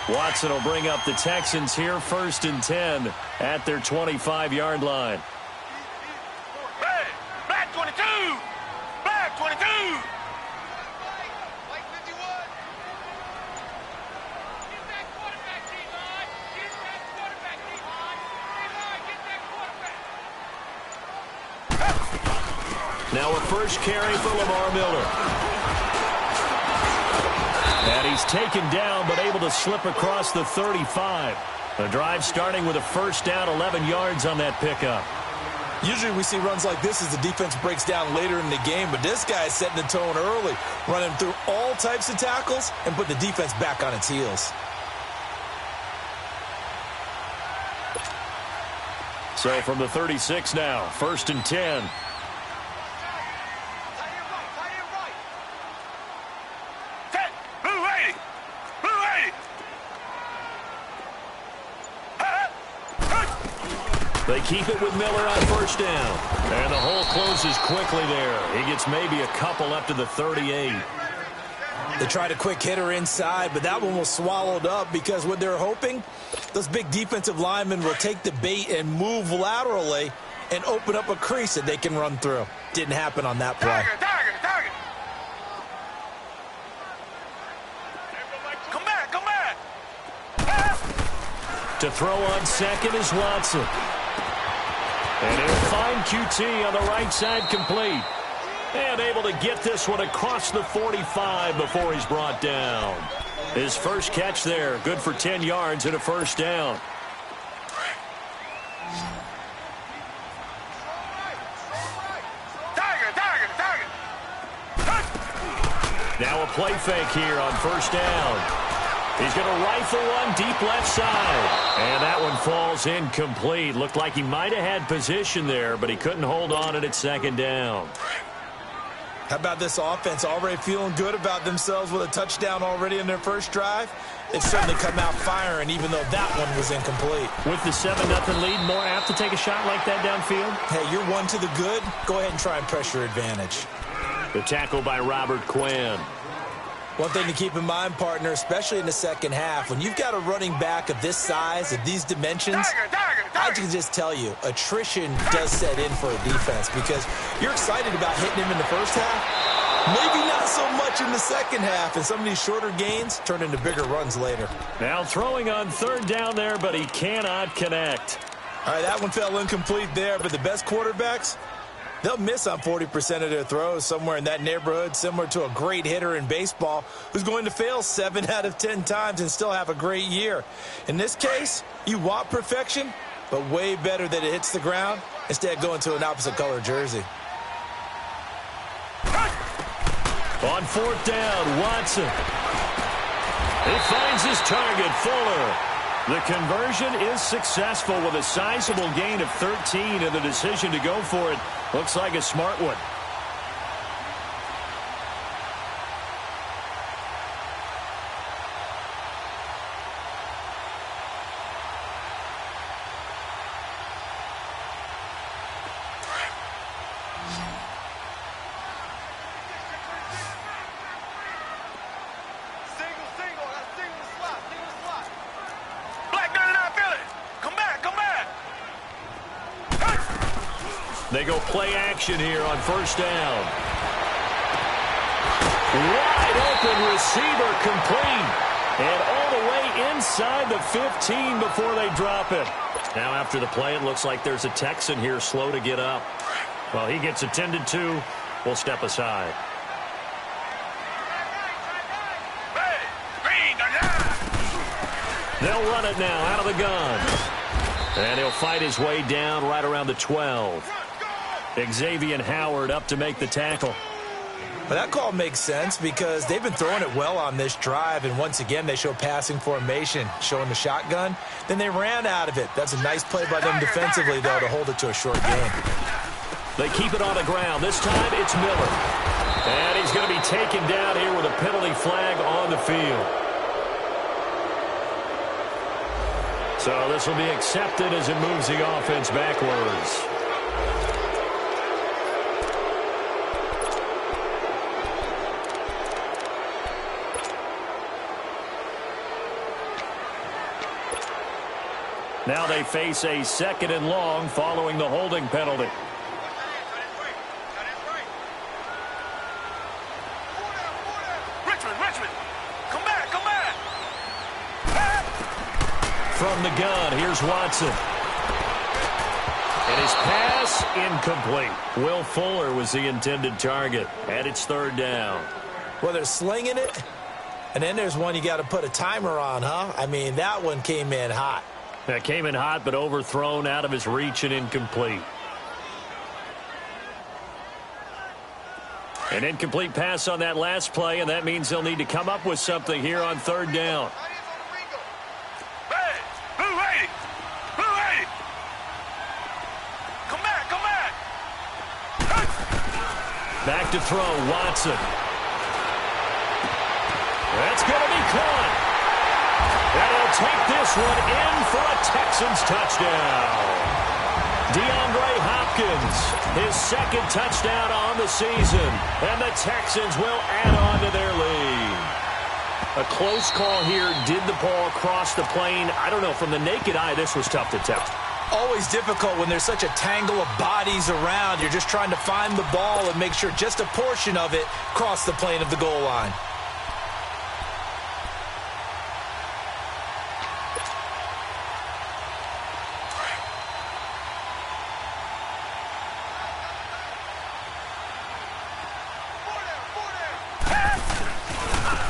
Watson will bring up the Texans here, 1st and 10 at their 25-yard line. Hey, black 22! Black 22! Now a first carry for Lamar Miller. And he's taken down but able to slip across the 35. The drive starting with a first down, 11 yards on that pickup. Usually we see runs like this as the defense breaks down later in the game, but this guy is setting the tone early, running through all types of tackles and put the defense back on its heels. So from the 36 now, 1st and 10. They keep it with Miller on first down. And the hole closes quickly there. He gets maybe a couple up to the 38. They tried a quick hitter inside, but that one was swallowed up because what they're hoping, those big defensive linemen will take the bait and move laterally and open up a crease that they can run through. Didn't happen on that play. Target. Come back. To throw on second is Watson. And he'll find QT on the right side, complete. And able to get this one across the 45 before he's brought down. His first catch there, good for 10 yards and a first down. Target. Now a play fake here on first down. He's going to rifle one deep left side. And that one falls incomplete. Looked like he might have had position there, but he couldn't hold on at second down. How about this offense already feeling good about themselves with a touchdown already in their first drive? They've certainly come out firing, even though that one was incomplete. With the 7-0 lead, more apt to take a shot like that downfield? Hey, you're one to the good. Go ahead and try and pressure advantage. The tackle by Robert Quinn. One thing to keep in mind, partner, especially in the second half, when you've got a running back of this size, of these dimensions, I can just tell you, attrition does set in for a defense because you're excited about hitting him in the first half. Maybe not so much in the second half, and some of these shorter gains turn into bigger runs later. Now throwing on third down there, but he cannot connect. All right, that one fell incomplete there, but the best quarterbacks, they'll miss on 40% of their throws, somewhere in that neighborhood, similar to a great hitter in baseball who's going to fail 7 out of 10 times and still have a great year. In this case, you want perfection, but way better that it hits the ground instead of going to an opposite color jersey. On fourth down, Watson. He finds his target, Fuller. The conversion is successful with a sizable gain of 13, and the decision to go for it looks like a smart one. They go play action here on first down. Wide open receiver, complete. And all the way inside the 15 before they drop it. Now after the play, it looks like there's a Texan here slow to get up. Well, he gets attended to. We'll step aside. They'll run it now out of the gun. And he'll fight his way down right around the 12. Xavier Howard up to make the tackle. But that call makes sense because they've been throwing it well on this drive, and once again they show passing formation, showing the shotgun. Then they ran out of it. That's a nice play by them defensively, though, to hold it to a short gain. They keep it on the ground. This time it's Miller. And he's going to be taken down here with a penalty flag on the field. So this will be accepted as it moves the offense backwards. Now they face a 2nd and long following the holding penalty. Richmond, come back. From the gun, here's Watson. And his pass incomplete. Will Fuller was the intended target, and it's 3rd down. Well, they're slinging it, and then there's one you got to put a timer on, huh? I mean, that one came in hot. That came in hot, but overthrown out of his reach and incomplete. An incomplete pass on that last play, and that means they'll need to come up with something here on 3rd down. Hey, blue 80. Come back. Back to throw, Watson. That's going to be caught. And he'll take this one in for a Texans touchdown. DeAndre Hopkins, his 2nd touchdown on the season. And the Texans will add on to their lead. A close call here. Did the ball cross the plane? I don't know. From the naked eye, this was tough to tell. Always difficult when there's such a tangle of bodies around. You're just trying to find the ball and make sure just a portion of it crossed the plane of the goal line.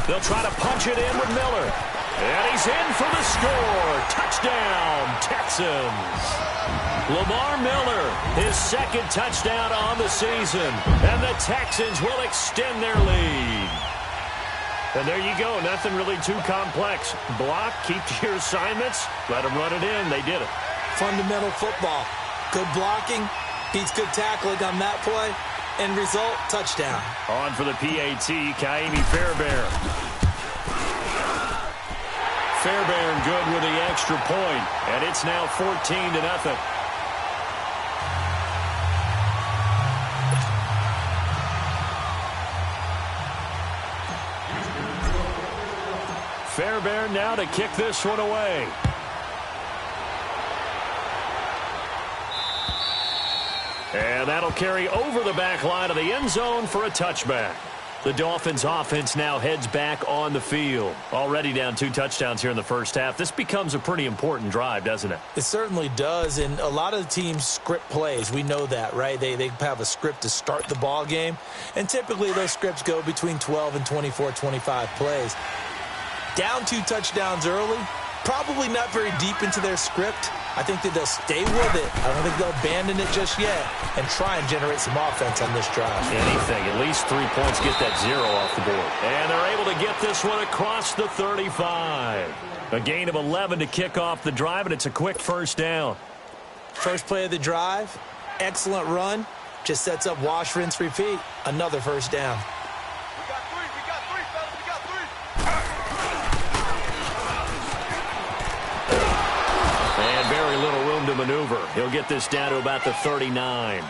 They'll try to punch it in with Miller. And he's in for the score. Touchdown, Texans. Lamar Miller, his 2nd touchdown on the season. And the Texans will extend their lead. And there you go. Nothing really too complex. Block, keep to your assignments, let them run it in. They did it. Fundamental football. Good blocking, beats good tackling on that play. End result, touchdown. On for the PAT, Kaimi Fairbairn. Fairbairn good with the extra point, and it's now 14-0. Fairbairn now to kick this one away. And that'll carry over the back line of the end zone for a touchback. The Dolphins offense now heads back on the field. Already down 2 touchdowns here in the first half. This becomes a pretty important drive, doesn't it? It certainly does, and a lot of the teams script plays. We know that, right? They have a script to start the ball game, and typically those scripts go between 12 and 24, 25 plays. Down 2 touchdowns early, probably not very deep into their script. I think that they'll stay with it. I don't think they'll abandon it just yet and try and generate some offense on this drive. Anything, at least 3 points, get that 0 off the board. And they're able to get this one across the 35. A gain of 11 to kick off the drive, and it's a quick first down. First play of the drive, excellent run, just sets up wash, rinse, repeat. Another first down. We got three, fellas. We got 3. And very little room to maneuver. He'll get this down to about the 39.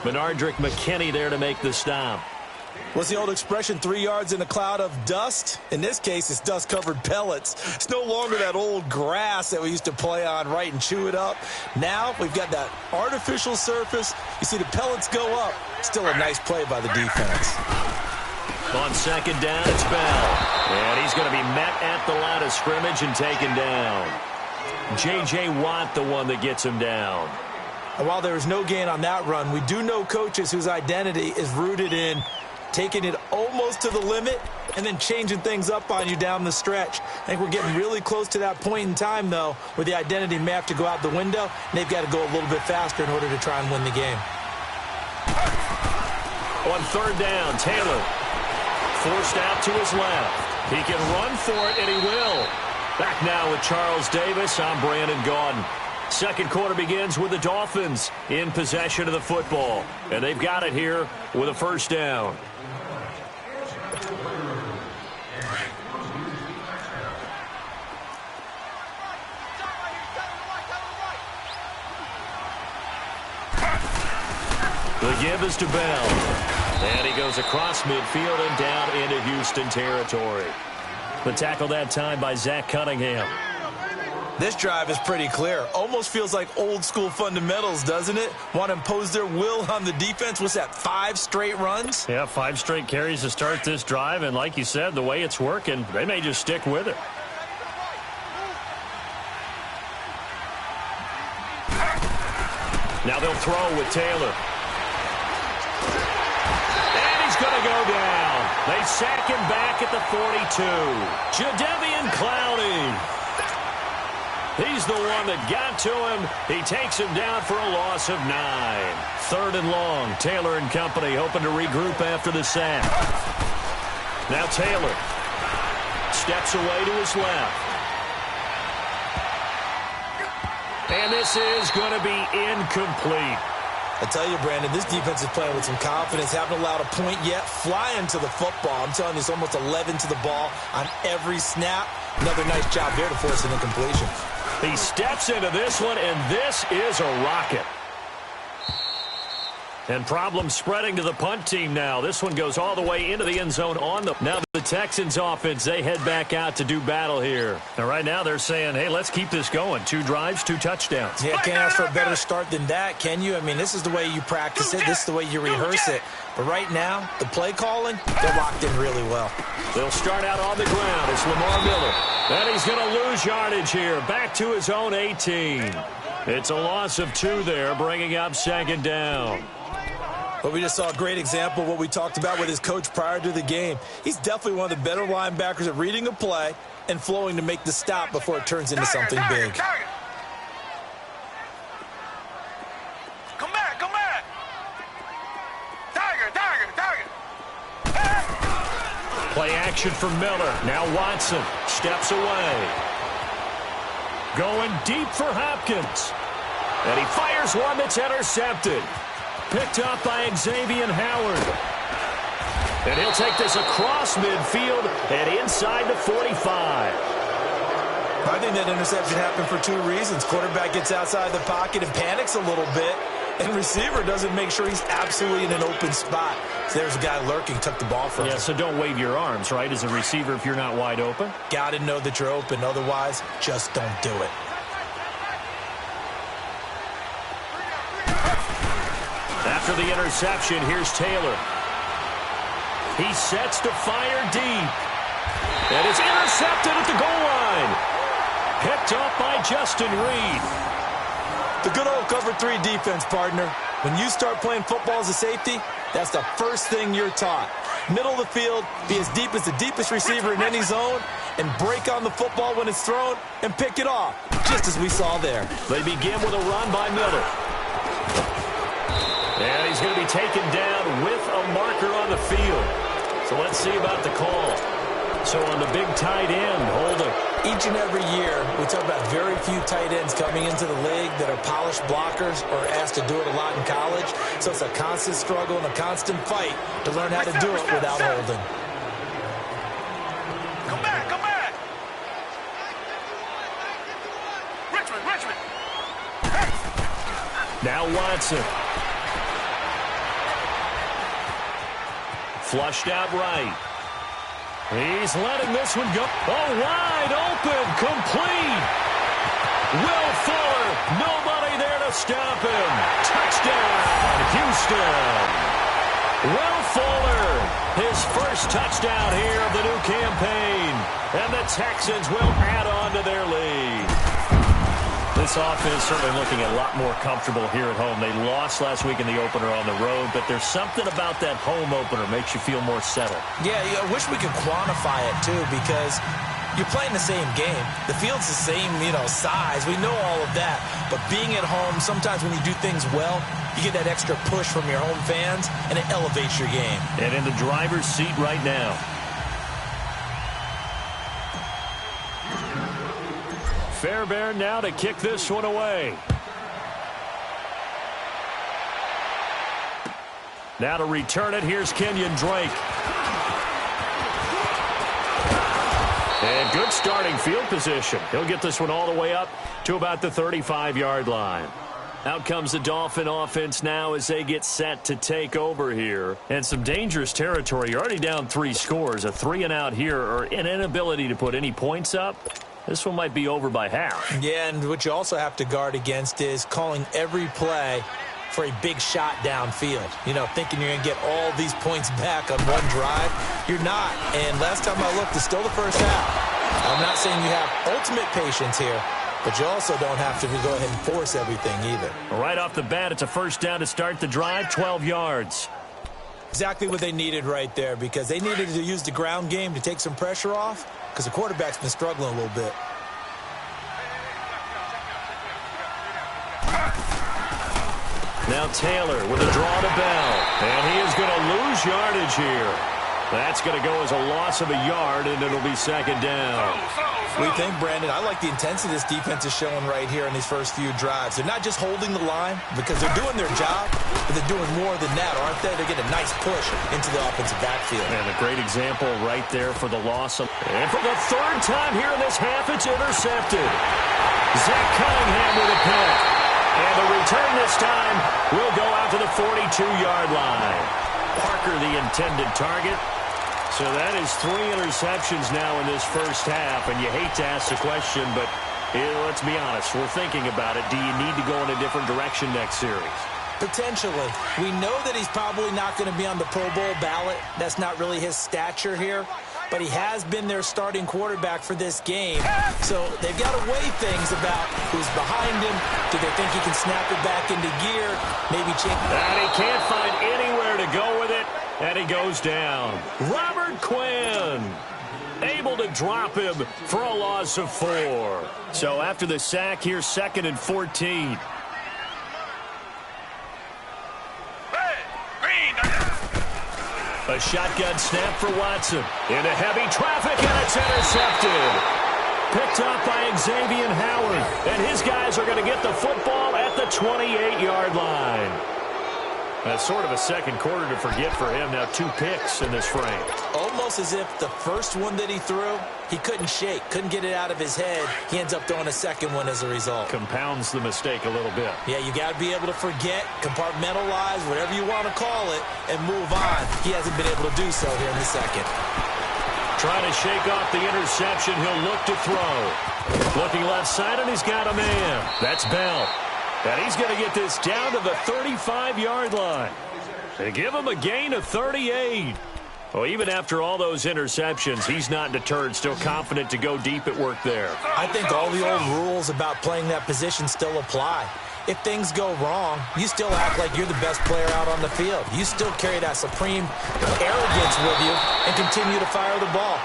Benardrick McKinney there to make the stop. What's the old expression, 3 yards in a cloud of dust? In this case, it's dust-covered pellets. It's no longer that old grass that we used to play on, right, and chew it up. Now we've got that artificial surface. You see the pellets go up. Still a nice play by the defense. On 2nd down, it's Bell. And he's going to be met at the line of scrimmage and taken down. J.J. Watt, the one that gets him down. And while there was no gain on that run, we do know coaches whose identity is rooted in taking it almost to the limit and then changing things up on you down the stretch. I think we're getting really close to that point in time, though, where the identity may have to go out the window, and they've got to go a little bit faster in order to try and win the game. On 3rd down, Taylor forced out to his left. He can run for it, and he will. Back now with Charles Davis. I'm Brandon Gaudin. Second quarter begins with the Dolphins in possession of the football. And they've got it here with a first down. The give is to Bell. And he goes across midfield and down into Houston territory. The tackle that time by Zach Cunningham. This drive is pretty clear. Almost feels like old school fundamentals, doesn't it? Want to impose their will on the defense. What's that, 5 straight runs? Yeah, 5 straight carries to start this drive. And like you said, the way it's working, they may just stick with it. Now they'll throw with Taylor. And he's going to go down. They sack him back at the 42. Jadeveon Clowney. He's the one that got to him. He takes him down for a loss of 9. 3rd and long. Taylor and company hoping to regroup after the sack. Now Taylor steps away to his left. And this is going to be incomplete. I tell you, Brandon, this defense is playing with some confidence. Haven't allowed a point yet. Flying to the football. I'm telling you, it's almost 11 to the ball on every snap. Another nice job there to force an incompletion. He steps into this one, and this is a rocket. And problems spreading to the punt team now. This one goes all the way into the end zone on the... Now the Texans offense, they head back out to do battle here. And right now they're saying, hey, let's keep this going. 2 drives, 2 touchdowns. Yeah, can't ask for a better start than that, can you? I mean, this is the way you practice it. This is the way you rehearse it. But right now, the play calling, they're locked in really well. They'll start out on the ground. It's Lamar Miller. And he's going to lose yardage here. Back to his own 18. It's a loss of 2 there, bringing up 2nd down. But we just saw a great example of what we talked about with his coach prior to the game. He's definitely one of the better linebackers at reading a play and flowing to make the stop before it turns into something big. Come back, come back. Tiger. Play action for Miller. Now Watson steps away. Going deep for Hopkins. And he fires one that's intercepted. Picked up by Xavier Howard. And he'll take this across midfield and inside the 45. I think that interception happened for 2 reasons. Quarterback gets outside the pocket and panics a little bit. And receiver doesn't make sure he's absolutely in an open spot. So there's a guy lurking, took the ball from him. Yeah, so don't wave your arms, right, as a receiver if you're not wide open. Got to know that you're open. Otherwise, just don't do it. After the interception, here's Taylor. He sets to fire deep. And it's intercepted at the goal line. Picked up by Justin Reed. The good old cover 3 defense, partner. When you start playing football as a safety, that's the first thing you're taught. Middle of the field, be as deep as the deepest receiver in any zone, and break on the football when it's thrown and pick it off, just as we saw there. They begin with a run by Miller. And he's going to be taken down with a marker on the field. So let's see about the call. So on the big tight end, holding. Each and every year, we talk about very few tight ends coming into the league that are polished blockers or asked to do it a lot in college. So it's a constant struggle and a constant fight to learn how to do it without holding. Come back. Richmond. Now Watson. Flushed out right. He's letting this one go. Oh, wide open, complete. Will Fuller, nobody there to stop him. Touchdown, Houston. Will Fuller, his first touchdown here of the new campaign. And the Texans will add on to their lead. This offense certainly looking a lot more comfortable here at home. They lost last week in the opener on the road, but there's something about that home opener makes you feel more settled. Yeah, I wish we could quantify it, too, because you're playing the same game. The field's the same, size. We know all of that. But being at home, sometimes when you do things well, you get that extra push from your home fans, and it elevates your game. And in the driver's seat right now. Fairbairn now to kick this one away. Now to return it, here's Kenyon Drake. And good starting field position. He'll get this one all the way up to about the 35-yard line. Out comes the Dolphin offense now as they get set to take over here. And some dangerous territory. You're already down 3 scores. A 3-and-out here or an inability to put any points up. This one might be over by half. Yeah, and what you also have to guard against is calling every play for a big shot downfield. You know, thinking you're going to get all these points back on one drive. You're not. And last time I looked, it's still the first half. I'm not saying you have ultimate patience here, but you also don't have to go ahead and force everything either. Right off the bat, it's a first down to start the drive, 12 yards. Exactly what they needed right there, because they needed to use the ground game to take some pressure off, because the quarterback's been struggling a little bit. Now Taylor with a draw to Bell, and he is going to lose yardage here. That's going to go as a loss of a yard, and it'll be second down. What do you think, Brandon? I like the intensity this defense is showing right here in these first few drives. They're not just holding the line because they're doing their job, but they're doing more than that, aren't they? They're getting a nice push into the offensive backfield. And a great example right there for the loss. And for the third time here in this half, it's intercepted. Zach Cunningham with a pick. And the return this time will go out to the 42-yard line. Parker, the intended target. So that is 3 interceptions now in this first half. And you hate to ask the question, but let's be honest. We're thinking about it. Do you need to go in a different direction next series? Potentially. We know that he's probably not going to be on the Pro Bowl ballot. That's not really his stature here. But he has been their starting quarterback for this game. So they've got to weigh things about who's behind him. Do they think he can snap it back into gear? Maybe change. And he can't find anywhere to go with it. And he goes down. Robert Quinn able to drop him for a loss of 4. So after the sack here, 2nd and 14. A shotgun snap for Watson. Into heavy traffic, and it's intercepted. Picked up by Xavier Howard. And his guys are going to get the football at the 28-yard line. That's sort of a second quarter to forget for him. Now 2 picks in this frame. Almost as if the first one that he threw, he couldn't shake, couldn't get it out of his head. He ends up throwing a second one as a result. Compounds the mistake a little bit. Yeah, you got to be able to forget, compartmentalize, whatever you want to call it, and move on. He hasn't been able to do so here in the second. Trying to shake off the interception. He'll look to throw. Looking left side, and he's got a man. That's Bell. And he's going to get this down to the 35-yard line. They give him a gain of 38. Well, even after all those interceptions, he's not deterred, still confident to go deep at work there. I think all the old rules about playing that position still apply. If things go wrong, you still act like you're the best player out on the field. You still carry that supreme arrogance with you and continue to fire the ball.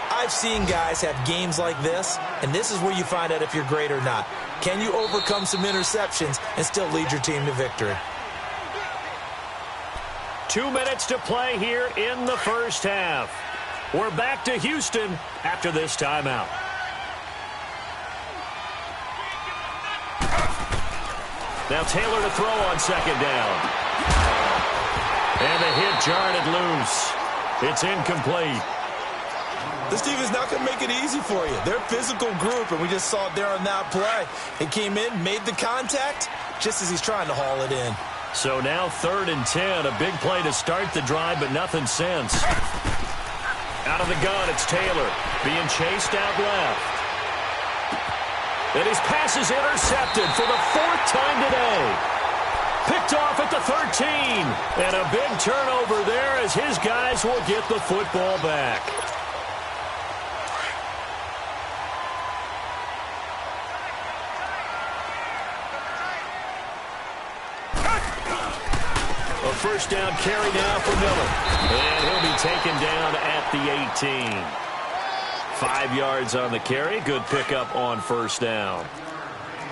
I've seen guys have games like this, and this is where you find out if you're great or not. Can you overcome some interceptions and still lead your team to victory? 2 minutes to play here in the first half. We're back to Houston after this timeout. Now Taylor to throw on second down. And the hit jarred it loose. It's incomplete. This team is not going to make it easy for you. They're a physical group, and we just saw it there on that play. He came in, made the contact, just as he's trying to haul it in. So now 3rd and 10, a big play to start the drive, but nothing since. Out of the gun, it's Taylor being chased out left. And his pass is intercepted for the 4th time today. Picked off at the 13. And a big turnover there as his guys will get the football back. A first down carry now for Miller. And he'll be taken down at the 18. 5 yards on the carry. Good pickup on first down.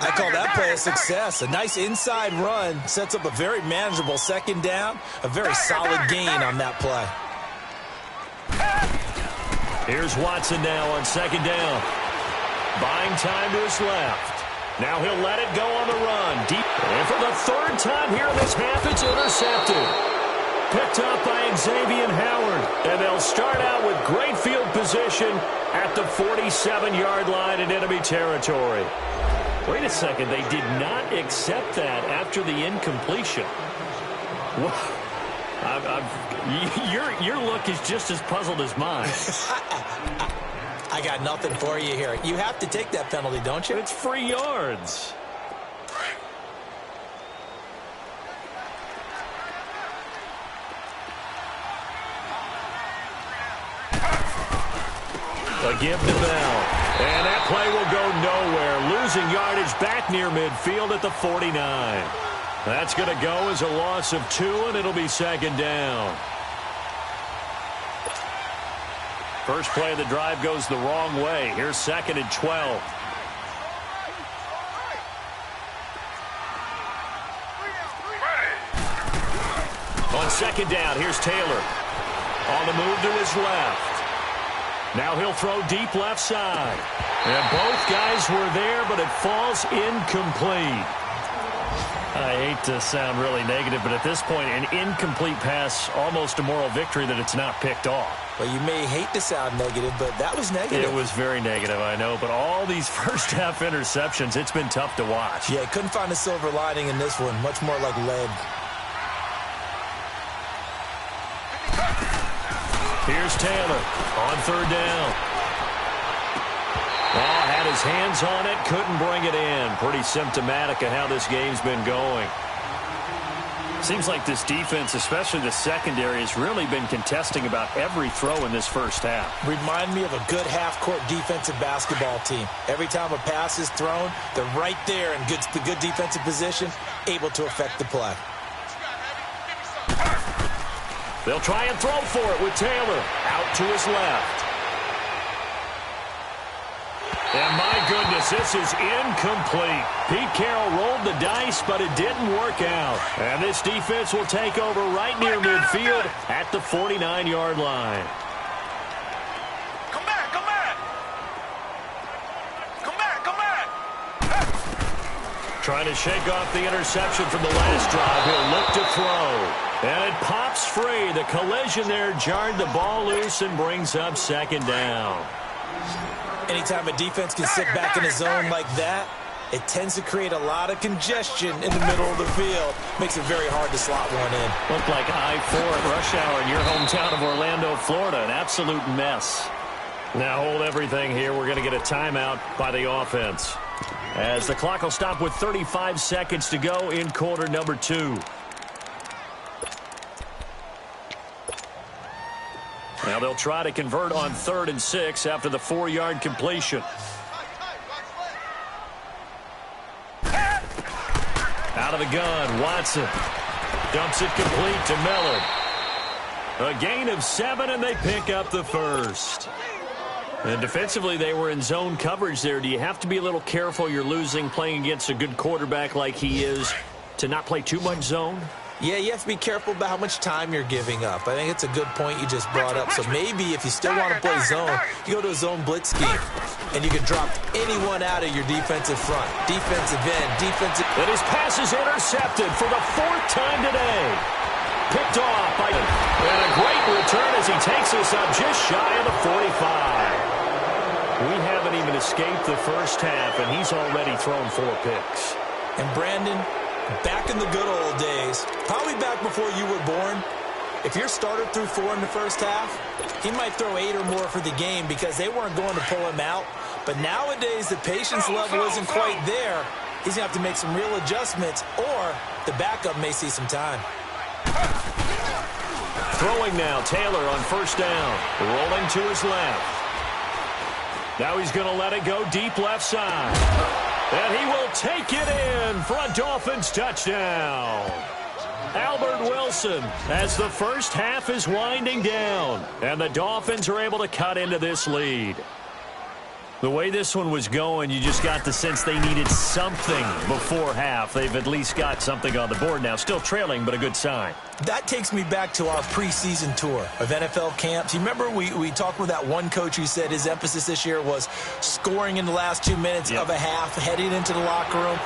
I call that play a success. A nice inside run sets up a very manageable second down. A very solid gain on that play. Here's Watson now on second down. Buying time to his left. Now he'll let it go on the run. Deep. And for the 3rd time here in this half, it's intercepted. Picked up by Xavier Howard. And they'll start out with great field position at the 47-yard line in enemy territory. Wait a second. They did not accept that after the incompletion. Your look is just as puzzled as mine. I got nothing for you here. You have to take that penalty, don't you? It's free yards. A give to Bell. And that play will go nowhere. Losing yardage back near midfield at the 49. That's going to go as a loss of 2, and it'll be second down. First play of the drive goes the wrong way. Here's second and 12. On second down, here's Taylor. On the move to his left. Now he'll throw deep left side. And both guys were there, but it falls incomplete. I hate to sound really negative, but at this point, an incomplete pass, almost a moral victory that it's not picked off. Well, you may hate to sound negative, but that was negative. It was very negative, I know, but all these first-half interceptions, it's been tough to watch. Yeah, couldn't find a silver lining in this one. Much more like lead. Here's Taylor on third down. Oh, had his hands on it, couldn't bring it in. Pretty symptomatic of how this game's been going. Seems like this defense, especially the secondary, has really been contesting about every throw in this first half. Remind me of a good half-court defensive basketball team. Every time a pass is thrown, they're right there in the good defensive position, able to affect the play. They'll try and throw for it with Taylor out to his left. And my goodness, this is incomplete. Pete Carroll rolled the dice, but it didn't work out. And this defense will take over right near midfield at the 49-yard line. Come back, come back. Come back, come back. Trying to shake off the interception from the last drive. He'll look to throw. And it pops free. The collision there jarred the ball loose and brings up second down. Anytime a defense can sit back in a zone like that, it tends to create a lot of congestion in the middle of the field. Makes it very hard to slot one in. Looked like I-4 at rush hour in your hometown of Orlando, Florida. An absolute mess. Now hold everything here. We're going to get a timeout by the offense, as the clock will stop with 35 seconds to go in quarter number 2. Now they'll try to convert on 3rd and 6 after the 4-yard completion. Out of the gun, Watson dumps it complete to Miller. A gain of 7, and they pick up the first. And defensively, they were in zone coverage there. Do you have to be a little careful? You're losing playing against a good quarterback like he is to not play too much zone? Yeah, you have to be careful about how much time you're giving up. I think it's a good point you just brought up. So maybe if you still want to play zone, you go to a zone blitz scheme, and you can drop anyone out of your defensive front. Defensive end, defensive... And his pass is intercepted for the 4th time today. Picked off by... And a great return as he takes us up just shy of the 45. We haven't even escaped the first half, and he's already thrown 4 picks. And Brandon... back in the good old days, probably back before you were born, if your starter threw 4 in the first half, he might throw 8 or more for the game because they weren't going to pull him out. But nowadays, the patience level isn't quite there. He's going to have to make some real adjustments, or the backup may see some time. Throwing now, Taylor on first down, rolling to his left. Now he's going to let it go deep left side. And he will take it in for a Dolphins touchdown. Albert Wilson, as the first half is winding down, and the Dolphins are able to cut into this lead. The way this one was going, you just got the sense they needed something before half. They've at least got something on the board now. Still trailing, but a good sign. That takes me back to our preseason tour of NFL camps. You remember we talked with that one coach who said his emphasis this year was scoring in the last 2 minutes of a half, heading into the locker room.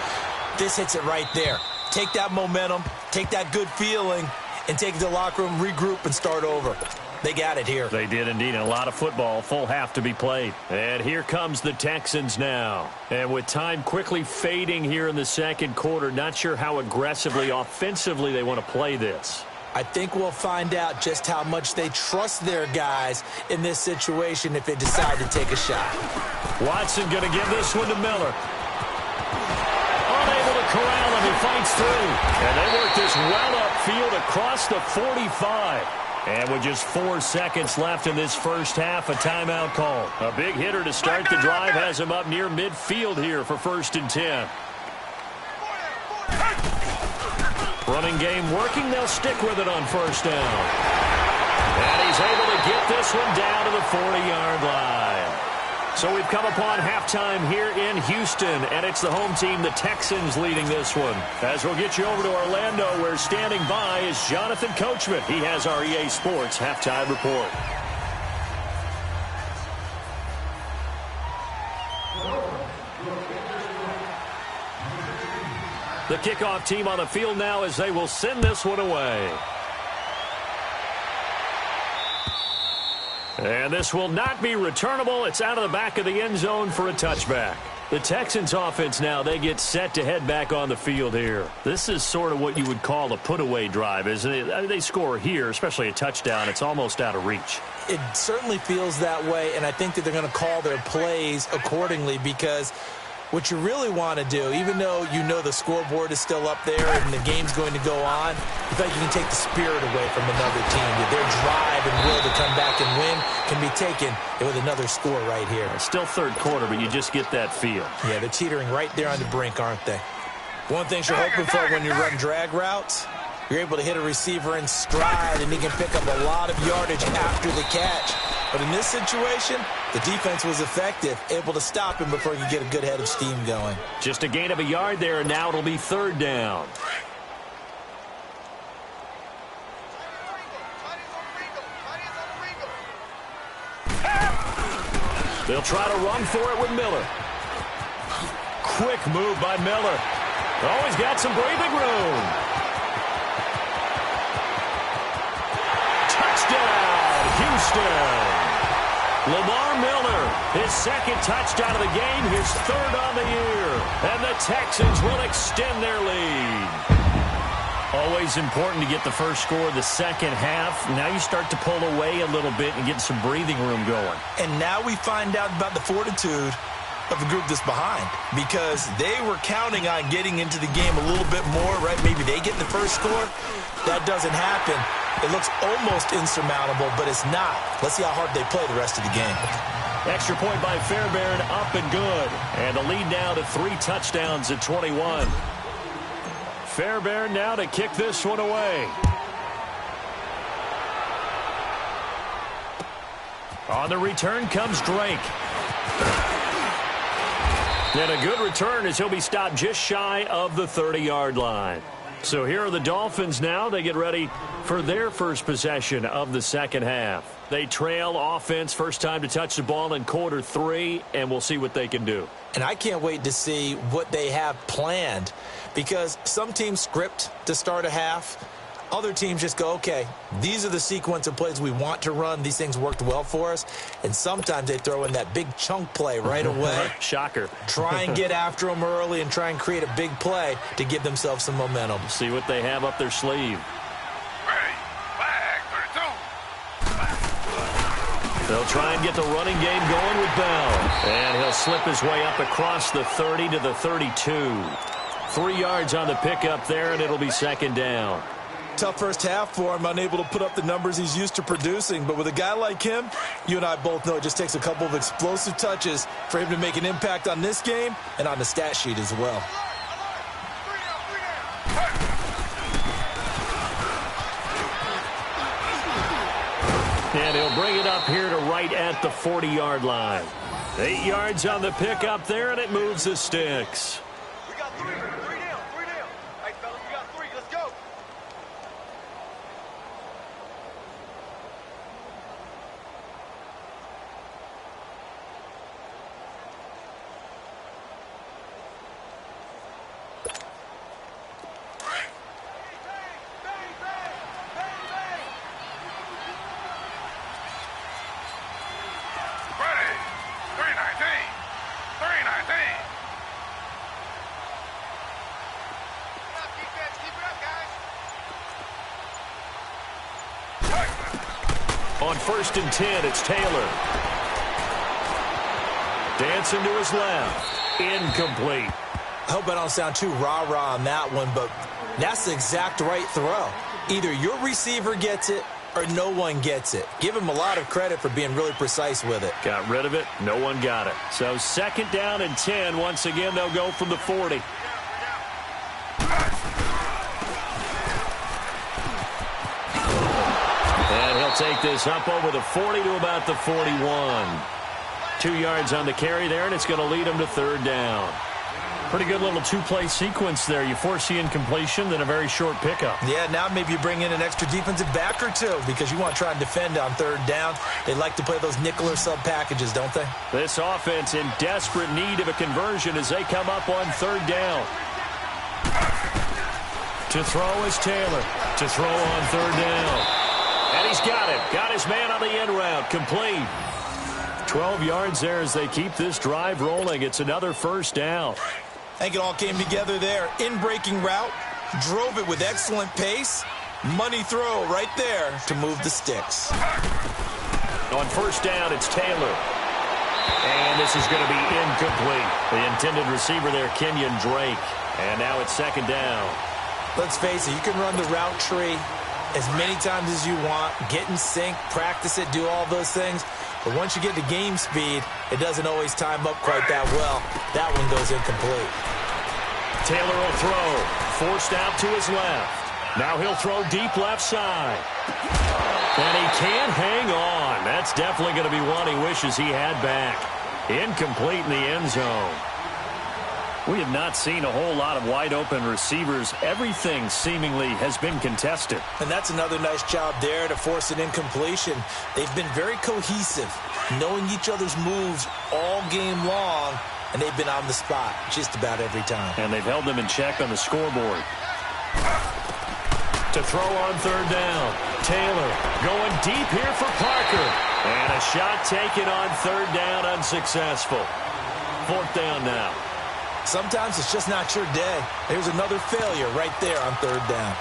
This hits it right there. Take that momentum, take that good feeling, and take it to the locker room, regroup, and start over. They got it here. They did indeed. And a lot of football, full half to be played. And here comes the Texans now. And with time quickly fading here in the second quarter, not sure how aggressively, offensively they want to play this. I think we'll find out just how much they trust their guys in this situation if they decide to take a shot. Watson going to give this one to Miller. Unable to corral him. He fights through. And they work this well upfield across the 45. And with just 4 seconds left in this first half, a timeout call. A big hitter to start the drive has him up near midfield here for 1st and 10. Running game working. They'll stick with it on 1st down. And he's able to get this one down to the 40-yard line. So we've come upon halftime here in Houston, and it's the home team, the Texans, leading this one. As we'll get you over to Orlando, where standing by is Jonathan Coachman. He has our EA Sports halftime report. The kickoff team on the field now as they will send this one away. And this will not be returnable. It's out of the back of the end zone for a touchback. The Texans offense now, they get set to head back on the field here. This is sort of what you would call a put-away drive, isn't it? I mean, they score here, especially a touchdown. It's almost out of reach. It certainly feels that way, and I think that they're going to call their plays accordingly because what you really want to do, even though you know the scoreboard is still up there and the game's going to go on, you feel like you can take the spirit away from another team. Their drive and will to come back and win can be taken with another score right here. It's still third quarter, but you just get that feel. Yeah, they're teetering right there on the brink, aren't they? One thing you're hoping for when you run drag routes, you're able to hit a receiver in stride and he can pick up a lot of yardage after the catch. But in this situation, the defense was effective, able to stop him before he could get a good head of steam going. Just a gain of a yard there, and now it'll be 3rd down. They'll try to run for it with Miller. Quick move by Miller. Oh, he's got some breathing room. Touchdown, Houston. Lamar Miller, his 2nd touchdown of the game, his 3rd on the year. And the Texans will extend their lead. Always important to get the first score of the second half. Now you start to pull away a little bit and get some breathing room going. And now we find out about the fortitude of the group that's behind, because they were counting on getting into the game a little bit more, right? Maybe they get the first score. That doesn't happen. It looks almost insurmountable, but it's not. Let's see how hard they play the rest of the game. Extra point by Fairbairn, up and good. And the lead now to 3 touchdowns at 21. Fairbairn now to kick this one away. On the return comes Drake. And a good return as he'll be stopped just shy of the 30-yard line. So here are the Dolphins now. They get ready for their first possession of the second half. They trail offense, first time to touch the ball in quarter 3, and we'll see what they can do. And I can't wait to see what they have planned, because some teams script to start a half. Other teams just go, okay, these are the sequence of plays we want to run. These things worked well for us. And sometimes they throw in that big chunk play right away. Shocker. Try and get after them early and try and create a big play to give themselves some momentum. See what they have up their sleeve. They'll try and get the running game going with Bell. And he'll slip his way up across the 30 to the 32. 3 yards on the pickup there, and it'll be 2nd down. Tough first half for him, unable to put up the numbers he's used to producing. But with a guy like him, you and I both know it just takes a couple of explosive touches for him to make an impact on this game and on the stat sheet as well. And he'll bring it up here to right at the 40-yard line. 8 yards on the pickup there, and it moves the sticks. We got 3 down. Hey, fellas, we got 3. Let's go. On 1st and 10, it's Taylor. Dancing to his left. Incomplete. I hope I don't sound too rah-rah on that one, but that's the exact right throw. Either your receiver gets it or no one gets it. Give him a lot of credit for being really precise with it. Got rid of it. No one got it. So 2nd down and 10. Once again, they'll go from the 40. And he'll take this up over the 40 to about the 41. 2 yards on the carry there, and it's going to lead him to 3rd down. Pretty good little two-play sequence there. You force the incompletion, then a very short pickup. Yeah, now maybe you bring in an extra defensive back or two because you want to try and defend on 3rd down. They like to play those nickel or sub packages, don't they? This offense in desperate need of a conversion as they come up on 3rd down. To throw is Taylor. To throw on 3rd down. And he's got it. Got his man on the end route. Complete. 12 yards there as they keep this drive rolling. It's another 1st down. I think it all came together there. In-breaking route, drove it with excellent pace. Money throw right there to move the sticks. On 1st down, it's Taylor. And this is going to be incomplete. The intended receiver there, Kenyon Drake. And now it's 2nd down. Let's face it, you can run the route tree as many times as you want, get in sync, practice it, do all those things. But once you get to game speed, it doesn't always time up quite that well. That one goes incomplete. Taylor will throw. Forced out to his left. Now he'll throw deep left side. And he can't hang on. That's definitely going to be one he wishes he had back. Incomplete in the end zone. We have not seen a whole lot of wide-open receivers. Everything seemingly has been contested. And that's another nice job there to force an incompletion. They've been very cohesive, knowing each other's moves all game long, and they've been on the spot just about every time. And they've held them in check on the scoreboard. To throw on 3rd down. Taylor going deep here for Parker. And a shot taken on 3rd down, unsuccessful. 4th down now. Sometimes it's just not your day. There's another failure right there on 3rd down.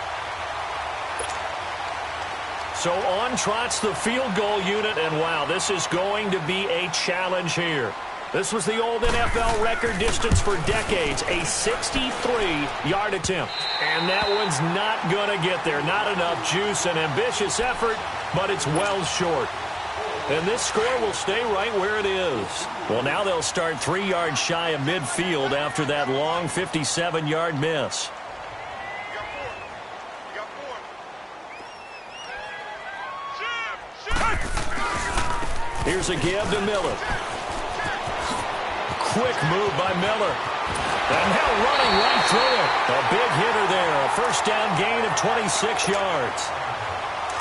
So on trots the field goal unit, and wow, this is going to be a challenge here. This was the old NFL record distance for decades, a 63-yard attempt. And that one's not going to get there. Not enough juice, an ambitious effort, but it's well short. And this score will stay right where it is. Well, now they'll start 3 yards shy of midfield after that long 57-yard miss. Here's a give to Miller. Quick move by Miller. And now running right through it. A big hitter there. A 1st down gain of 26 yards.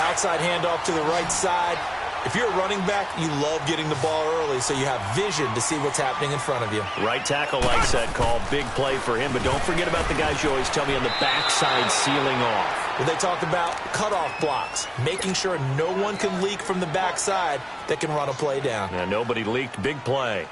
Outside handoff to the right side. If you're a running back, you love getting the ball early so you have vision to see what's happening in front of you. Right tackle likes that call. Big play for him. But don't forget about the guys you always tell me on the backside sealing off. Well, they talk about cutoff blocks, making sure no one can leak from the backside that can run a play down. And nobody leaked. Big play.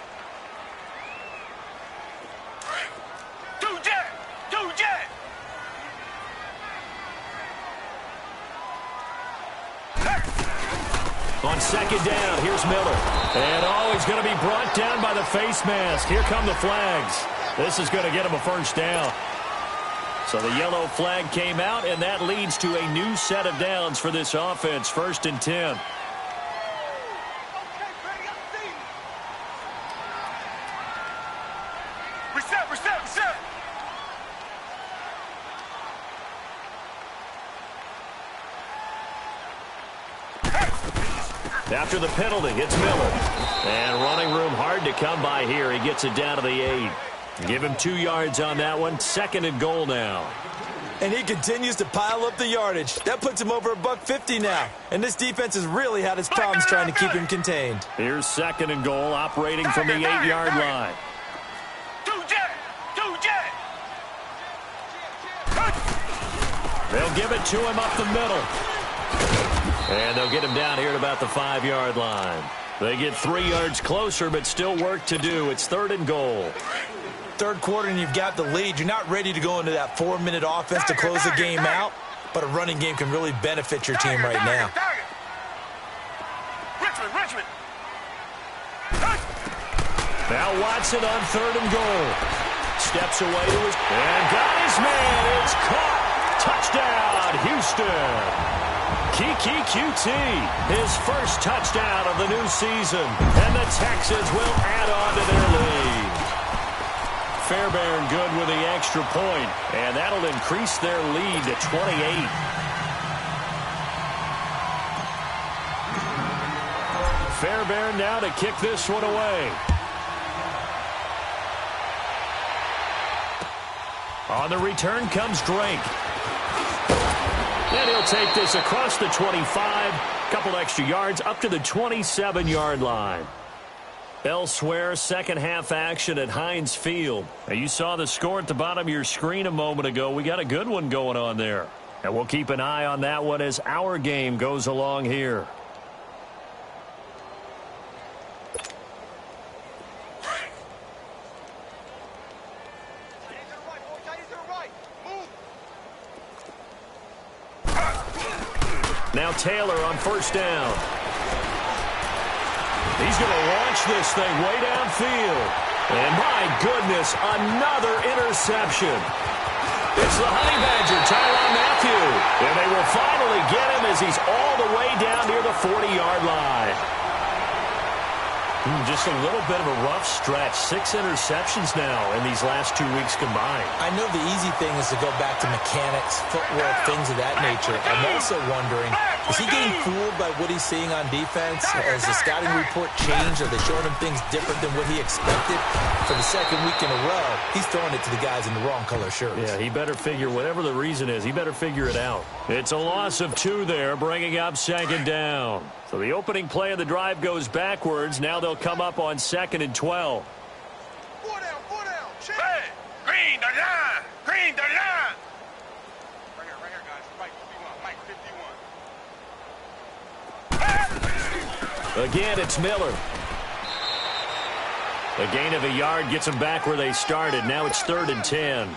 On 2nd down, here's Miller. And he's going to be brought down by the face mask. Here come the flags. This is going to get him a 1st down. So the yellow flag came out, and that leads to a new set of downs for this offense. 1st and 10. Reset. After the penalty, it's Miller. And running room hard to come by here. He gets it down to the 8. Give him 2 yards on that one. 2nd and goal now. And he continues to pile up the yardage. That puts him over $150 now. And this defense has really had its problems trying to keep him contained. Here's 2nd and goal, operating from the 8-yard line. They'll give it to him up the middle. And they'll get him down here at about the 5-yard line. They get 3 yards closer, but still work to do. It's 3rd and goal. 3rd quarter and you've got the lead. You're not ready to go into that 4-minute offense to close the game out, but a running game can really benefit your team right now. Richmond. Now Watson on 3rd and goal. Steps away to his... And got his man. It's caught. Touchdown, Houston. Kiki QT, his first touchdown of the new season. And the Texans will add on to their lead. Fairbairn good with the extra point. And that'll increase their lead to 28. Fairbairn now to kick this one away. On the return comes Drake. And he'll take this across the 25. Couple extra yards up to the 27-yard line. Elsewhere, second half action at Heinz Field. Now, you saw the score at the bottom of your screen a moment ago. We got a good one going on there. And we'll keep an eye on that one as our game goes along here. Now Taylor on 1st down. He's going to launch this thing way downfield. And my goodness, another interception. It's the Honey Badger, Tyrann Mathieu. And they will finally get him as he's all the way down near the 40-yard line. Just a little bit of a rough stretch. 6 interceptions now in these last 2 weeks combined. I know the easy thing is to go back to mechanics, footwork, things of that nature. I'm also wondering, is he getting fooled by what he's seeing on defense? Has the scouting report changed? Are they showing him things different than what he expected? For the second week in a row, he's throwing it to the guys in the wrong color shirts. Yeah, he better figure, whatever the reason is, he better figure it out. It's a loss of 2 there, bringing up 2nd down. So the opening play of the drive goes backwards. Now they'll come up on 2nd and 12. 4 down. Hey, green the line. Green the line. Right here, guys. Mike 51. Again, it's Miller. A gain of a yard gets them back where they started. Now it's 3rd and 10.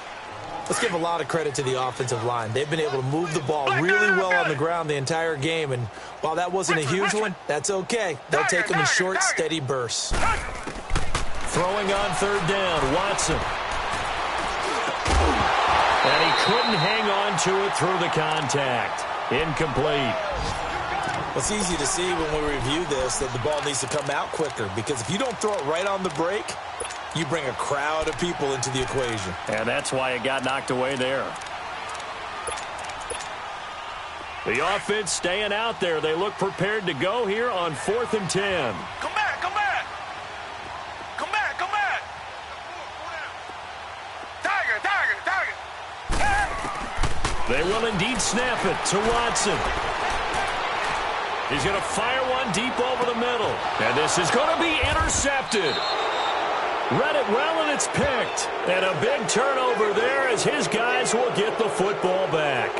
Let's give a lot of credit to the offensive line. They've been able to move the ball really well on the ground the entire game, and while that wasn't a huge one, that's okay. They'll take them in short, steady bursts. Throwing on 3rd down, Watson. And he couldn't hang on to it through the contact. Incomplete. It's easy to see when we review this that the ball needs to come out quicker, because if you don't throw it right on the break, you bring a crowd of people into the equation. And that's why it got knocked away there. The offense staying out there. They look prepared to go here on 4th and 10. Come back. Tiger. They will indeed snap it to Watson. He's going to fire one deep over the middle. And this is going to be intercepted. Read it well, and it's picked. And a big turnover there as his guys will get the football back.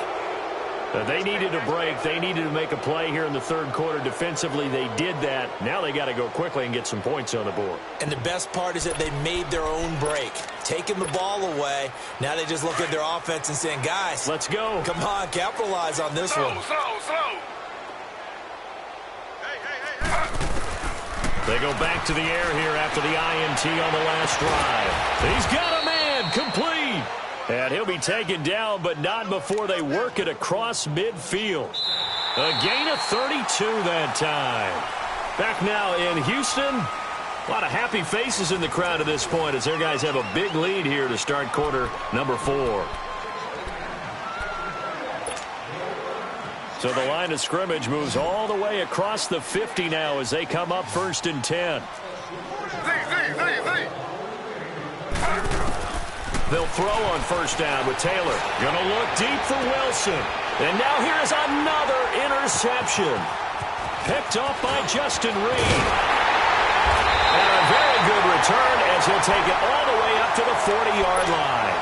They needed a break. They needed to make a play here in the 3rd quarter. Defensively, they did that. Now they got to go quickly and get some points on the board. And the best part is that they made their own break. Taking the ball away. Now they just look at their offense and saying, guys, let's go. Come on, capitalize on this one. Slow. They go back to the air here after the INT on the last drive. He's got a man, complete. And he'll be taken down, but not before they work it across midfield. A gain of 32 that time. Back now in Houston. A lot of happy faces in the crowd at this point as their guys have a big lead here to start quarter number 4. So the line of scrimmage moves all the way across the 50 now as they come up 1st and 10. They'll throw on 1st down with Taylor. Gonna look deep for Wilson. And now here's another interception. Picked off by Justin Reed. And a very good return as he'll take it all the way up to the 40-yard line.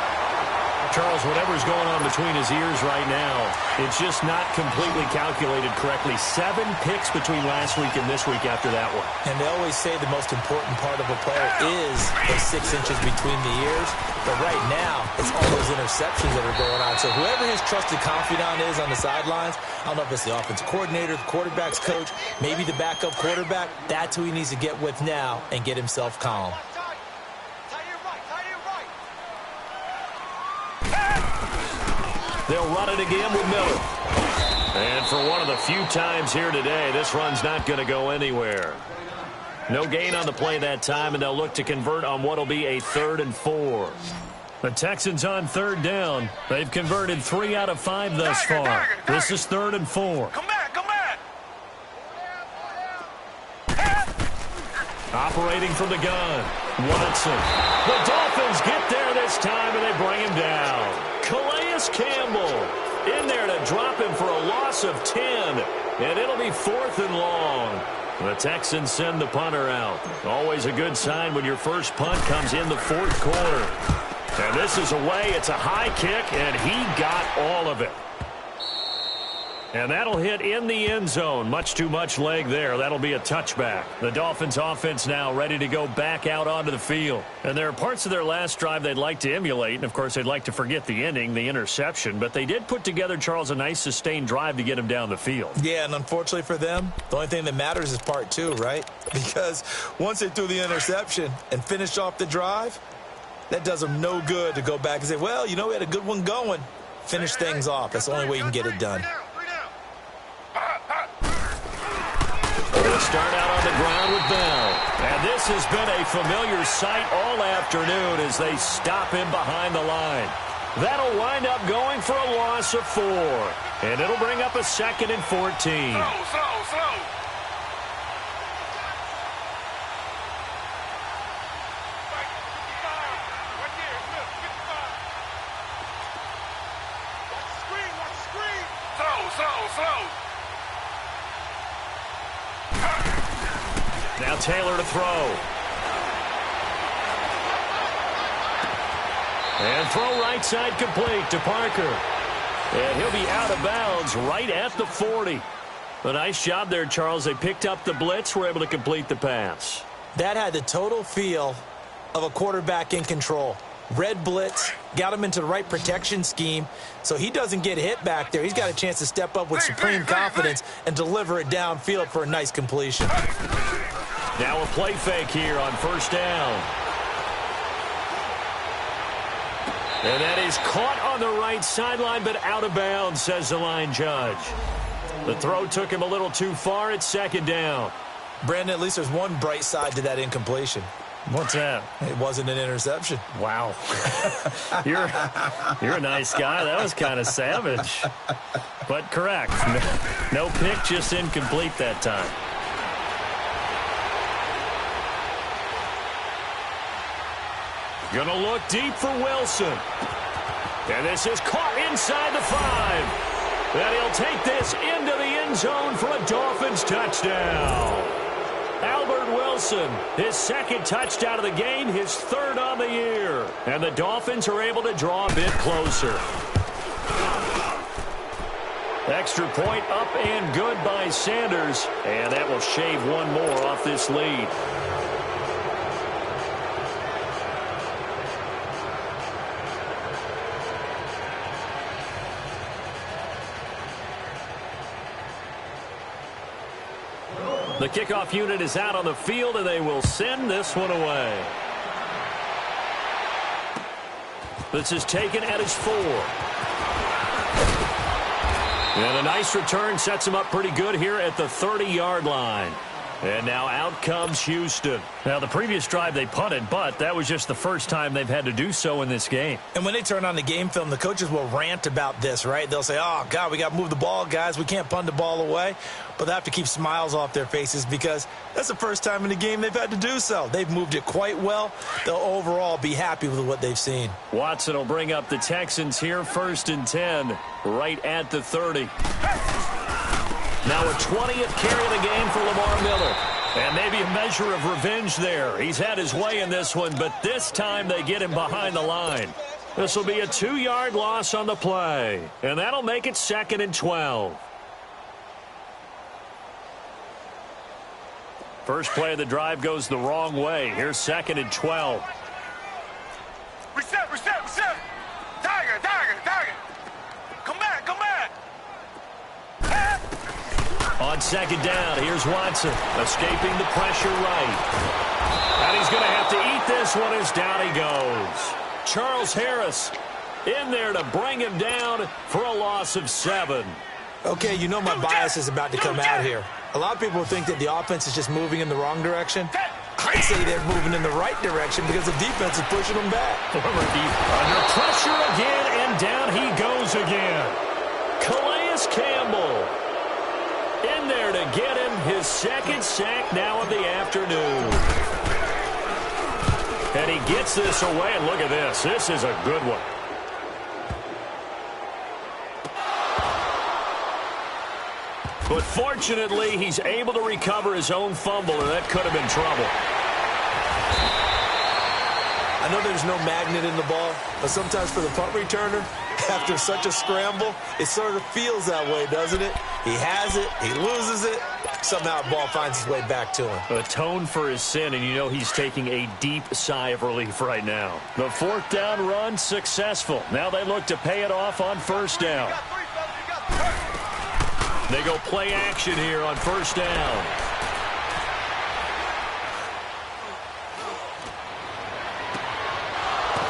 Charles, whatever's going on between his ears right now, it's just not completely calculated correctly. 7 picks between last week and this week after that one. And they always say the most important part of a player is those 6 inches between the ears. But right now, it's all those interceptions that are going on. So whoever his trusted confidant is on the sidelines, I don't know if it's the offensive coordinator, the quarterback's coach, maybe the backup quarterback, that's who he needs to get with now and get himself calm. They'll run it again with Miller. And for one of the few times here today, this run's not going to go anywhere. No gain on the play that time, and they'll look to convert on what will be a 3rd and 4. The Texans on 3rd down. They've converted 3 out of 5 thus far. This is 3rd and 4. Come back, come back. Operating from the gun, Watson. The Dolphins get there this time, and they bring him down. Calais Campbell in there to drop him for a loss of 10, and it'll be 4th and long. The Texans send the punter out. Always a good sign when your first punt comes in the 4th quarter. And this is away. It's a high kick, and he got all of it. And that'll hit in the end zone. Much too much leg there. That'll be a touchback. The Dolphins offense now ready to go back out onto the field. And there are parts of their last drive they'd like to emulate. And, of course, they'd like to forget the ending, the interception. But they did put together, Charles, a nice sustained drive to get him down the field. Yeah, and unfortunately for them, the only thing that matters is part 2, right? Because once they threw the interception and finished off the drive, that does them no good to go back and say, well, you know, we had a good one going. Finish things off. That's the only way you can get it done. They'll start out on the ground with Bell. And this has been a familiar sight all afternoon as they stop him behind the line. That'll wind up going for a loss of 4. And it'll bring up a 2nd and 14. Slow. Slow. Now Taylor to throw. And throw right side complete to Parker. And he'll be out of bounds right at the 40. A nice job there, Charles. They picked up the blitz, were able to complete the pass. That had the total feel of a quarterback in control. Red blitz, got him into the right protection scheme, so he doesn't get hit back there. He's got a chance to step up with supreme confidence and deliver it downfield for a nice completion. Now a play fake here on 1st down. And that is caught on the right sideline, but out of bounds, says the line judge. The throw took him a little too far. It's 2nd down. Brandon, at least there's one bright side to that incompletion. What's that? It wasn't an interception. Wow. You're a nice guy. That was kind of savage. But correct. No pick, just incomplete that time. Gonna look deep for Wilson. And this is caught inside the 5. And he'll take this into the end zone for a Dolphins touchdown. Albert Wilson, his 2nd touchdown of the game, his 3rd on the year. And the Dolphins are able to draw a bit closer. Extra point up and good by Sanders. And that will shave one more off this lead. The kickoff unit is out on the field, and they will send this one away. This is taken at his 4. And a nice return sets him up pretty good here at the 30-yard line. And now out comes Houston. Now, the previous drive they punted, but that was just the first time they've had to do so in this game. And when they turn on the game film, the coaches will rant about this, right? They'll say, oh, God, we got to move the ball, guys. We can't punt the ball away. But they have to keep smiles off their faces because that's the first time in the game they've had to do so. They've moved it quite well. They'll overall be happy with what they've seen. Watson will bring up the Texans here, 1st and 10, right at the 30. Now a 20th carry of the game for Lamar Miller. And maybe a measure of revenge there. He's had his way in this one, but this time they get him behind the line. This will be a 2-yard loss on the play, and that'll make it 2nd and 12. First play of the drive goes the wrong way. Here's 2nd and 12. Reset. Tiger. Come back. On 2nd down, here's Watson, escaping the pressure right. And he's going to have to eat this one as down he goes. Charles Harris in there to bring him down for a loss of 7. Okay, you know my bias is about to come out here. A lot of people think that the offense is just moving in the wrong direction. I'd say they're moving in the right direction because the defense is pushing them back. Under pressure again, and down he goes again. Calais Campbell in there to get him his 2nd sack now of the afternoon. And he gets this away, and look at this. This is a good one. But fortunately, he's able to recover his own fumble, and that could have been trouble. I know there's no magnet in the ball, but sometimes for the punt returner, after such a scramble, it sort of feels that way, doesn't it? He has it, he loses it, somehow the ball finds its way back to him. Atone for his sin, and you know he's taking a deep sigh of relief right now. The 4th down run successful. Now they look to pay it off on 1st down. They go play action here on 1st down.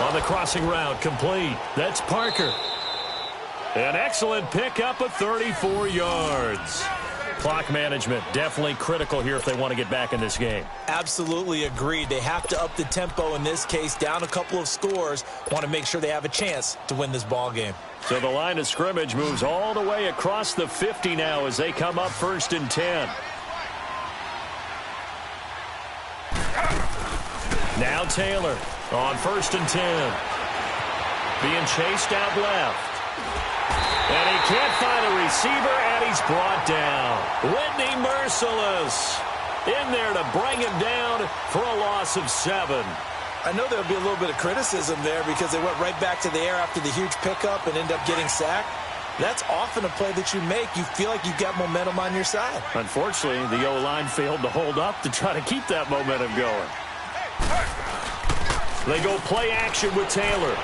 On the crossing route, complete. That's Parker. An excellent pickup of 34 yards. Clock management definitely critical here if they want to get back in this game. Absolutely agreed. They have to up the tempo in this case, down a couple of scores. Want to make sure they have a chance to win this ball game. So the line of scrimmage moves all the way across the 50 now as they come up 1st and 10. Now Taylor on 1st and 10. Being chased out left. And he can't find a receiver, and he's brought down. Whitney Merciless in there to bring him down for a loss of 7. I know there'll be a little bit of criticism there because they went right back to the air after the huge pickup and end up getting sacked. That's often a play that you make. You feel like you've got momentum on your side. Unfortunately, the O-line failed to hold up to try to keep that momentum going. They go play action with Taylor.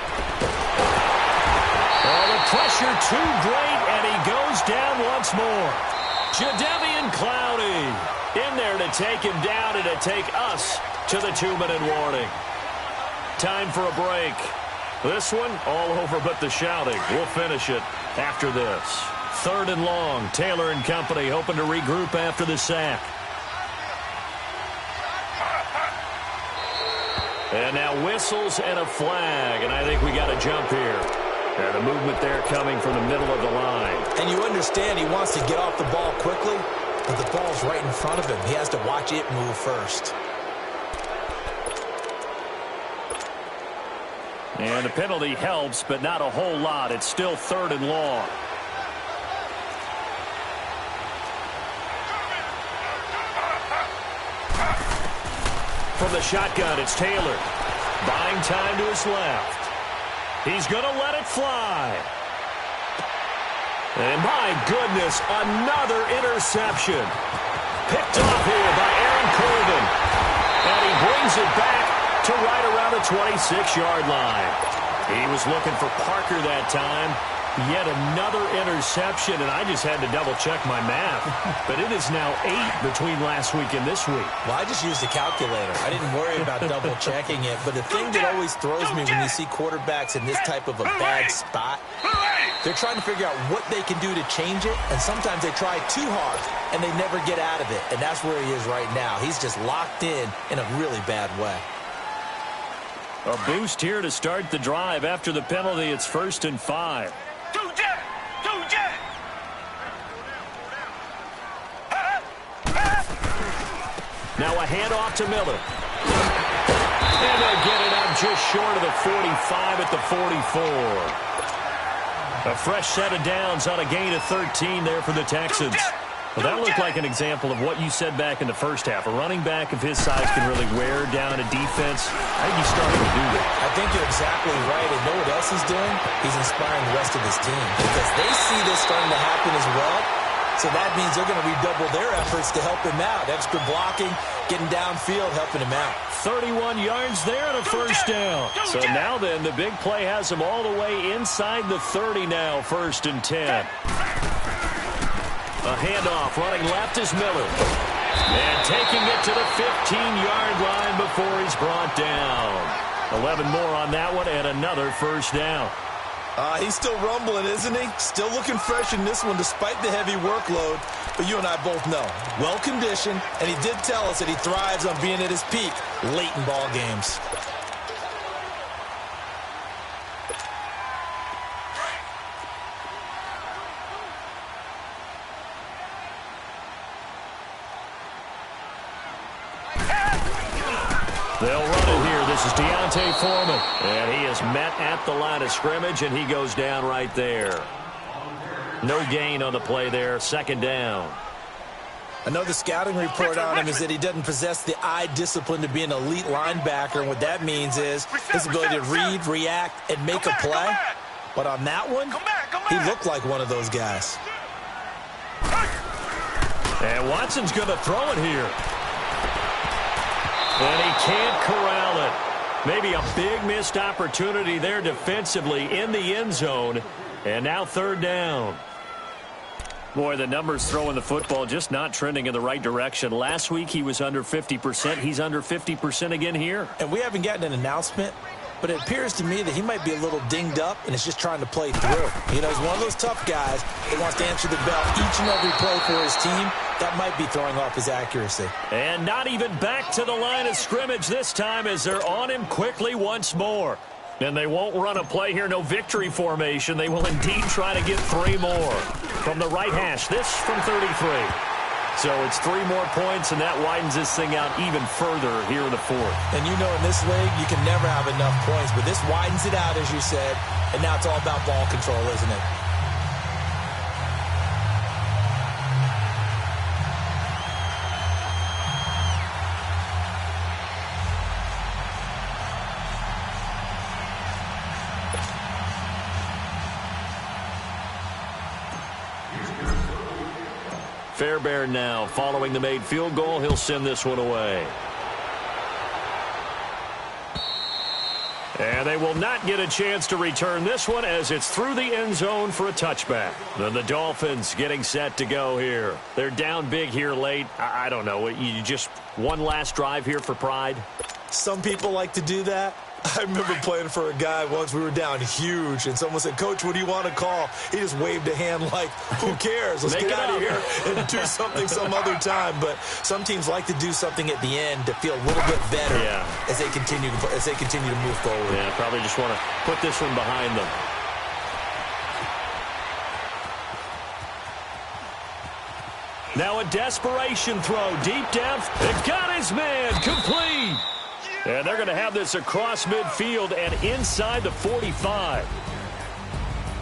Oh, the pressure too great, and he goes down once more. Jadeveon Clowney in there to take him down and to take us to the 2-minute warning. Time for a break. This one all over but the shouting. We'll finish it after this. 3rd and long. Taylor and company hoping to regroup after the sack. And now whistles and a flag, and I think we got a jump here. And the movement there coming from the middle of the line. And you understand he wants to get off the ball quickly, but the ball's right in front of him. He has to watch it move first. And the penalty helps, but not a whole lot. It's still 3rd and long. From the shotgun, it's Taylor. Buying time to his left. He's going to let it fly. And my goodness, another interception. Picked off here by Aaron Colvin. And he brings it back to right around the 26-yard line. He was looking for Parker that time. Yet another interception, and I just had to double-check my math. But it is now 8 between last week and this week. Well, I just used a calculator. I didn't worry about double-checking it. But the thing that always throws me when you see quarterbacks in this type of a bad spot, they're trying to figure out what they can do to change it, and sometimes they try too hard, and they never get out of it. And that's where he is right now. He's just locked in a really bad way. A boost here to start the drive. After the penalty, it's 1st and 5. Now a handoff to Miller. And they'll get it up just short of the 45 at the 44. A fresh set of downs on a gain of 13 there for the Texans. Well, that looked like an example of what you said back in the first half. A running back of his size can really wear down a defense. I think he's starting to do that. I think you're exactly right. And know what else he's doing? He's inspiring the rest of his team because they see this starting to happen as well. So that means they're going to redouble their efforts to help him out. Extra blocking, getting downfield, helping him out. 31 yards there and a first down. So now then, the big play has him all the way inside the 30 now, 1st and 10. A handoff running left is Miller. And taking it to the 15-yard line before he's brought down. 11 more on that one and another first down. He's still rumbling, isn't he? Still looking fresh in this one despite the heavy workload. But you and I both know, well-conditioned, and he did tell us that he thrives on being at his peak late in ball games. They'll run it here. This is Deontay Foreman. And he is met at the line of scrimmage, and he goes down right there. No gain on the play there. 2nd down. Another scouting report on him is that he doesn't possess the eye discipline to be an elite linebacker. And what that means is his ability to read, react, and make a play. But on that one, he looked like one of those guys. And Watson's going to throw it here. And he can't corral it. Maybe a big missed opportunity there defensively in the end zone. And now 3rd down. Boy, the numbers throwing the football just not trending in the right direction. Last week he was under 50%. He's under 50% again here. And we haven't gotten an announcement, but it appears to me that he might be a little dinged up and is just trying to play through. You know, he's one of those tough guys that wants to answer the bell each and every play for his team. That might be throwing off his accuracy. And not even back to the line of scrimmage this time as they're on him quickly once more. And they won't run a play here, no victory formation. They will indeed try to get 3 more. From the right hash, this from 33. So it's 3 more points, and that widens this thing out even further here in the 4th. And you know in this league, you can never have enough points, but this widens it out, as you said, and now it's all about ball control, isn't it? Fairbairn now following the made field goal. He'll send this one away. And they will not get a chance to return this one as it's through the end zone for a touchback. Then the Dolphins getting set to go here. They're down big here late. I don't know. You just one last drive here for pride? Some people like to do that. I remember playing for a guy once. We were down huge, and someone said, "Coach, what do you want to call?" He just waved a hand like, "Who cares? Let's get out of here and do something some other time." But some teams like to do something at the end to feel a little bit better as they continue to move forward. Yeah, probably just want to put this one behind them. Now a desperation throw deep down. It got his man complete. And they're going to have this across midfield and inside the 45.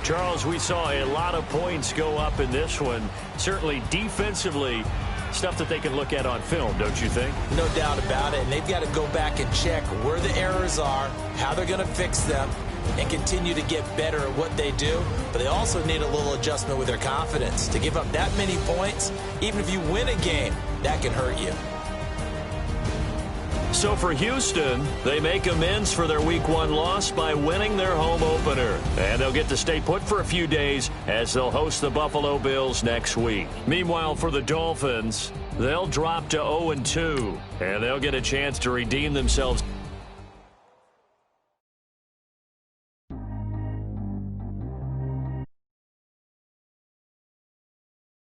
Charles, we saw a lot of points go up in this one. Certainly defensively, stuff that they can look at on film, don't you think? No doubt about it. And they've got to go back and check where the errors are, how they're going to fix them, and continue to get better at what they do. But they also need a little adjustment with their confidence. To give up that many points, even if you win a game, that can hurt you. So for Houston, they make amends for their Week 1 loss by winning their home opener. And they'll get to stay put for a few days as they'll host the Buffalo Bills next week. Meanwhile, for the Dolphins, they'll drop to 0-2, and they'll get a chance to redeem themselves.